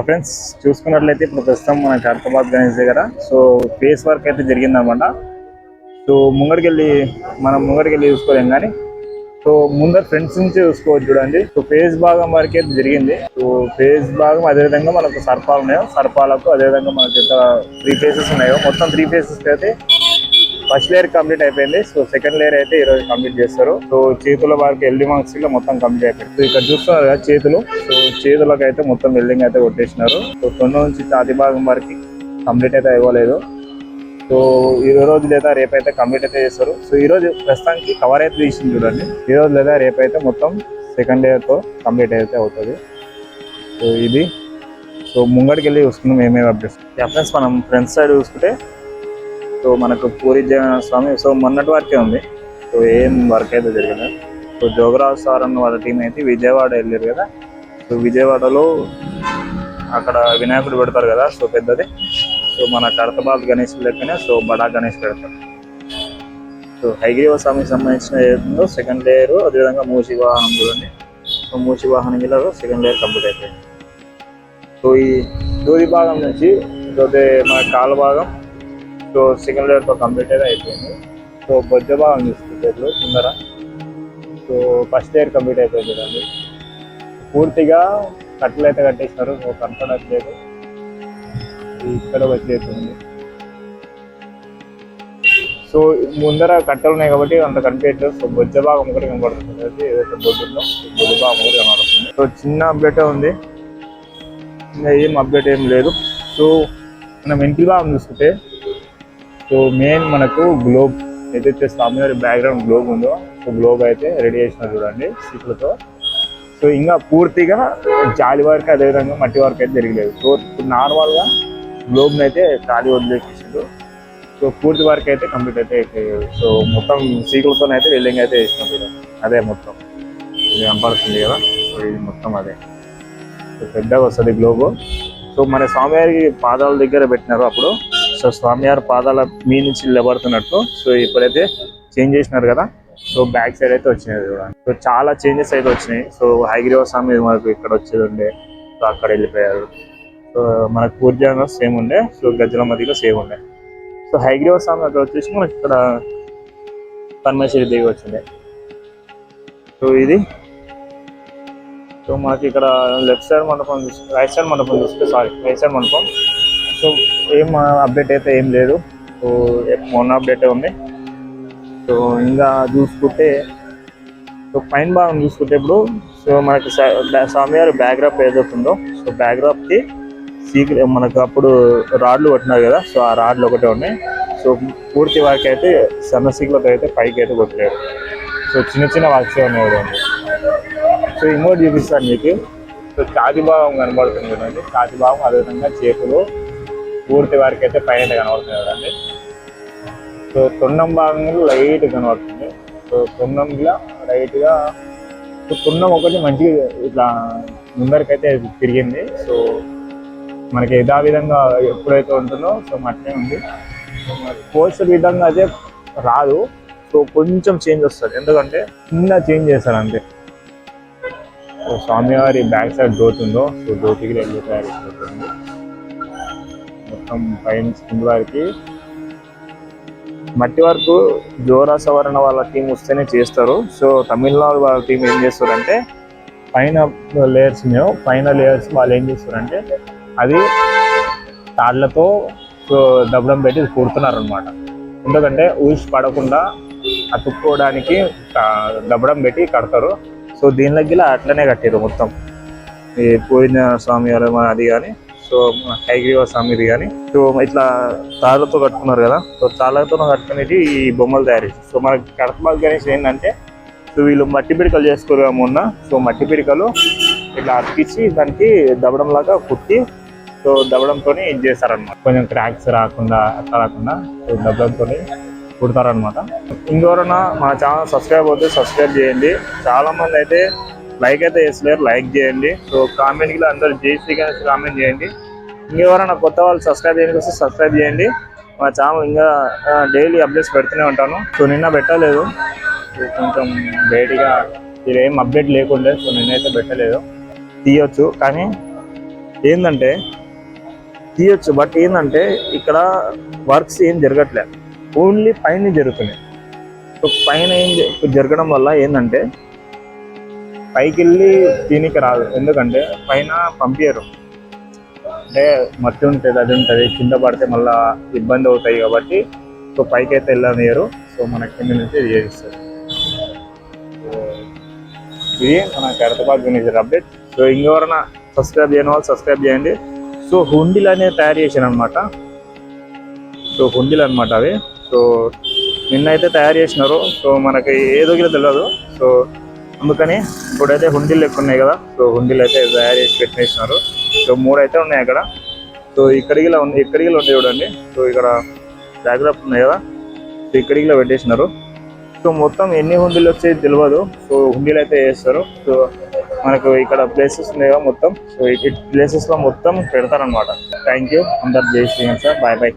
Friends చూసుకున్నట్లయితే ఇప్పుడు ప్రస్తుతం మన ఖైరతాబాద్ గణేష్ దగ్గర సో ఫేస్ వర్క్ అయితే జరిగిందనమాట. సో ముంగడికెళ్ళి చూసుకోలేం కానీ సో ముందర ఫ్రెండ్స్ నుంచి చూసుకోవచ్చు చూడండి. సో ఫేస్ భాగం వరకు అయితే జరిగింది. సో ఫేస్ భాగం అదేవిధంగా మనకు సర్పాలు ఉన్నాయో సర్పాలకు అదేవిధంగా మనకి ఎంత 3 ఫేసెస్ ఉన్నాయో మొత్తం 3 ఫేసెస్ అయితే ఫస్ట్ లేయర్ కంప్లీట్ అయిపోయింది. సో సెకండ్ లేయర్ అయితే ఈరోజు కంప్లీట్ చేస్తారు. సో చేతుల వారికి ఎల్డి మార్క్స్ లో మొత్తం కంప్లీట్ అయిపోయింది. సో ఇక్కడ చూస్తున్నారు కదా చేతులు. సో చేతులకు అయితే మొత్తం వెల్డింగ్ అయితే కొట్టేసినారు. సో తొండ నుంచి ఛాతి భాగం వరకు కంప్లీట్ అయితే ఇవ్వలేదు. సో ఈ రోజు లేదా రేపైతే కంప్లీట్ అయితే చేస్తారు. సో ఈ రోజు ప్రస్తుతానికి కవర్ అయితే తీసింది చూడండి. ఈ రోజు లేదా రేపైతే మొత్తం సెకండ్ లేయర్ తో కంప్లీట్ అయితే అవుతుంది. సో ఇది సో ముంగడికి వెళ్ళి చూసుకున్నాం ఏమేమి అప్డేట్స్. ఫ్రెండ్స్ మనం ఫ్రెండ్స్ సైడ్ చూసుకుంటే సో మనకు పూరి జగన్నాథ స్వామి సో మొన్నటి వరకే ఉంది. సో ఏం వర్క్ అయితే జరిగింది. సో జోగరాజు సార్ అన్న వాళ్ళ టీం అయితే విజయవాడ వెళ్ళారు కదా. సో విజయవాడలో అక్కడ వినాయకుడు పెడతారు కదా. సో పెద్దది. సో మన ఖైరతాబాద్ గణేష్ లెక్కనే సో బడా గణేష్ పెడతారు. సో హయగ్రీవ స్వామికి సంబంధించిన ఏదో సెకండ్ లేయర్ అదేవిధంగా మూషి వాహనం చూడండి. సో మూషి వాహనం గిలో సెకండ్ లేయర్ కంప్లీట్ అయిపోయింది. సో ఈ దూది భాగం నుంచి మన కాళ్ళ భాగం సో సెకండ్ లేయర్తో కంప్లీట్ అయితే అయిపోయింది. సో బొజ్జ భాగం చూసుకుంటే ముందర సో ఫస్ట్ లేయర్ కంప్లీట్ అయిపోయింది చూడండి. పూర్తిగా కట్టలు అయితే కట్టేసినారు. సో కనపడట్లేదు. ఇక్కడ వచ్చేస్తుంది. సో ముందర కట్టలు ఉన్నాయి కాబట్టి అంత కనిపించలేదు. సో బొజ్జ భాగం ఒకటి కనపడుతుంది. ఏదైతే బొజ్జుందో బొజ్జ భాగం ఒకటి కనపడుతుంది. సో చిన్న అప్డేట్ ఉంది, ఇంకా ఏం అప్డేట్ ఏం లేదు. సో మనం వెంటి భాగం చూసుకుంటే సో మెయిన్ మనకు గ్లోబ్ ఏదైతే స్వామివారి బ్యాక్గ్రౌండ్ గ్లోబ్ ఉందో సో గ్లోబ్ అయితే రెడీ చేసినారు చూడండి సీట్లతో. సో ఇంకా పూర్తిగా జాలి వరకు అదేవిధంగా మట్టి వరకు అయితే జరిగలేదు. సో నార్మల్గా గ్లోబ్ని అయితే ఖాళీ వదిలేసేసారు. సో పూర్తి వరకు అయితే కంప్లీట్ అయితే అయిపోయారు. సో మొత్తం సీకులతో అయితే వెల్డింగ్ అయితే వేసినారు. అదే మొత్తం ఇది కనపడుతుంది కదా. సో ఇది మొత్తం అదే పెద్దగా వస్తుంది గ్లోబ్. సో మన స్వామివారికి పాదాల దగ్గర పెట్టినారు అప్పుడు. సో స్వామివారి పాదాల మీ నుంచి నిలబడుతున్నట్టు. సో ఇప్పుడైతే చేంజ్ చేసినారు కదా. సో బ్యాక్ సైడ్ అయితే వచ్చినాయి చూడండి. సో చాలా చేంజెస్ అయితే వచ్చినాయి. సో హయగ్రీవ స్వామి మనకు ఇక్కడ వచ్చేది ఉండే సో అక్కడ వెళ్ళిపోయారు. సో మనకు పూరి జగన్నాథ్ సేమ్ ఉండే. సో గజ్జల మధ్యలో సేమ్ ఉండే. సో హయగ్రీవ స్వామి అక్కడ వచ్చేసి మనకి ఇక్కడ పరమేశ్వరి దేవి వచ్చిండే. సో ఇది సో మనకి ఇక్కడ లెఫ్ట్ సైడ్ మండపం చూస్తే రైట్ సైడ్ మండపం. సో ఏం అప్డేట్ అయితే ఏం లేదు. సో మొన్న అప్డేటే ఉంది. సో ఇంకా చూసుకుంటే సో పైన భాగం చూసుకుంటే ఇప్పుడు సో మనకి స్వామివారి బ్యాక్డ్రాప్ ఏదవుతుందో సో బ్యాక్డ్రాప్కి మనకు అప్పుడు రాడ్లు కొట్టినారు కదా. సో ఆ రాడ్లు ఒకటే ఉన్నాయి. సో పూర్తి వారికి అయితే సన్న సీకులతో అయితే పైకి అయితే కొట్టలేరు. సో చిన్న చిన్న వర్క్స్ ఉన్నాయి కదండి. సో ఇంకోటి చూపిస్తాను మీకు. సో ఛాతి భాగం కనబడుతుంది కదండి. ఛాతి భాగం అదేవిధంగా చేతులు పూర్తి వారికి అయితే పైన కనబడుతుంది కదండి. సో తొండం భాగంలో లైట్ కనబడుతుంది. సో తొండంలో లైట్గా సో తొండం ఒకటి మంచిగా ఇట్లా ముందరికైతే తిరిగింది. సో మనకి యథావిధంగా ఎప్పుడైతే ఉంటుందో సో అట్లే ఉంది. కోర్స్ విధంగా అయితే రాదు. సో కొంచెం చేంజ్ వస్తుంది. ఎందుకంటే చిన్న చేంజ్ చేస్తారు అంతే. సో స్వామివారి బ్యాక్ సైడ్ డోట్ ఉందో సో డోటికి వెళ్ళి తయారు చేస్తుంది. మొత్తం పైన కింద వారికి మట్టి వరకు జోరా సవరణ వాళ్ళ టీం వస్తేనే చేస్తారు. సో తమిళనాడు వాళ్ళ టీం ఏం చేస్తారంటే పైన లేయర్స్ వాళ్ళు ఏం చేస్తారంటే అది తాళ్లతో సో దబ్బడం పెట్టి కూడుతున్నారు అనమాట. ఎందుకంటే ఊసి పడకుండా అతుక్కోవడానికి దబ్బడం పెట్టి కడతారు. సో దీనిలోకి అట్లనే కట్టారు మొత్తం. ఈ పూరిన స్వామి అది కానీ సో హయగ్రీవ స్వామిది కానీ సో ఇట్లా తాళ్ళతో కట్టుకున్నారు కదా. సో తాళ్ళతో కట్టుకునేది ఈ బొమ్మలు తయారు చేసి సో మనకి ఖైరతాబాద్ గణేష్ ఏంటంటే సో వీళ్ళు మట్టి పిడికలు చేసుకోరు మొన్న. సో మట్టి పిడికలు ఇట్లా అతికించి దానికి దబ్బడం లాగా కుట్టి సో దబ్బడంతో ఇది చేస్తారనమాట. కొంచెం క్రాక్స్ రాకుండా అట్లా రాకుండా సో దబ్బడంతో కుడతారనమాట. ఇంకెవరైనా మా ఛానల్ సబ్స్క్రైబ్ అవుతే సబ్స్క్రైబ్ చేయండి. చాలా మంది అయితే లైక్ అయితే చేస్తలేరు. లైక్ చేయండి. సో కామెంట్కి అందరూ జేసీ గణేష్ కామెంట్ చేయండి. ఇంకెవరైనా కొత్త వాళ్ళు సబ్స్క్రైబ్ చేయడానికి వస్తే సబ్స్క్రైబ్ చేయండి. మా ఛానల్ ఇంకా డైలీ అప్డేట్స్ పెడుతూనే ఉంటాను. సో నిన్న పెట్టలేదు. కొంచెం లేట్గా ఏం అప్డేట్ లేకుండే. సో నేనైతే పెట్టలేదు. తీయొచ్చు కానీ ఏంటంటే తీయొచ్చు, బట్ ఏంటంటే ఇక్కడ వర్క్స్ ఏం జరగట్లే, ఓన్లీ పైన జరుగుతున్నాయి. సో పైన జరగడం వల్ల ఏంటంటే పైకి వెళ్ళి దీనికి రాదు, ఎందుకంటే పైన పంపించరు, అంటే మట్టి ఉంటుంది, అది ఉంటుంది, కింద పడితే మళ్ళీ ఇబ్బంది అవుతాయి కాబట్టి సో పైకి అయితే వెళ్ళనియరు. సో మన కింద నుంచి ఇది చేస్తారు. ఇది మన ఖైరతాబాద్ వినేజర్ అప్డేట్. సో ఇంకెవరైనా సబ్స్క్రైబ్ చేయని వాళ్ళు సబ్స్క్రైబ్ చేయండి. సో హుండీలు అనేది తయారు చేశాను అనమాట. సో హుండీలు అనమాట అవి. సో నిన్నైతే తయారు చేసినారు. సో మనకి ఏదో కూడా తెలియదు. సో అందుకని ఇప్పుడైతే హుండీలు ఎక్కువ ఉన్నాయి కదా, సో హుండీలు అయితే తయారు చేసి పెట్టేసినారు. సో 3 అయితే ఉన్నాయి అక్కడ. సో ఇక్కడికి ఉంది చూడండి. సో ఇక్కడ బ్యాక్డ్రాప్ ఉన్నాయి కదా, సో ఇక్కడికి పెట్టేసినారు. సో మొత్తం ఎన్ని హుండీలు వచ్చేది తెలియదు. సో హుండీలు అయితే వేస్తారు. సో మనకు ఇక్కడ ప్లేసెస్ ఉన్నాయి కదా మొత్తం, సో ఈ ప్లేసెస్లో మొత్తం పెడతారనమాట. థ్యాంక్ యూ అందరు. జై శ్రీరామ్ సార్. Bye bye.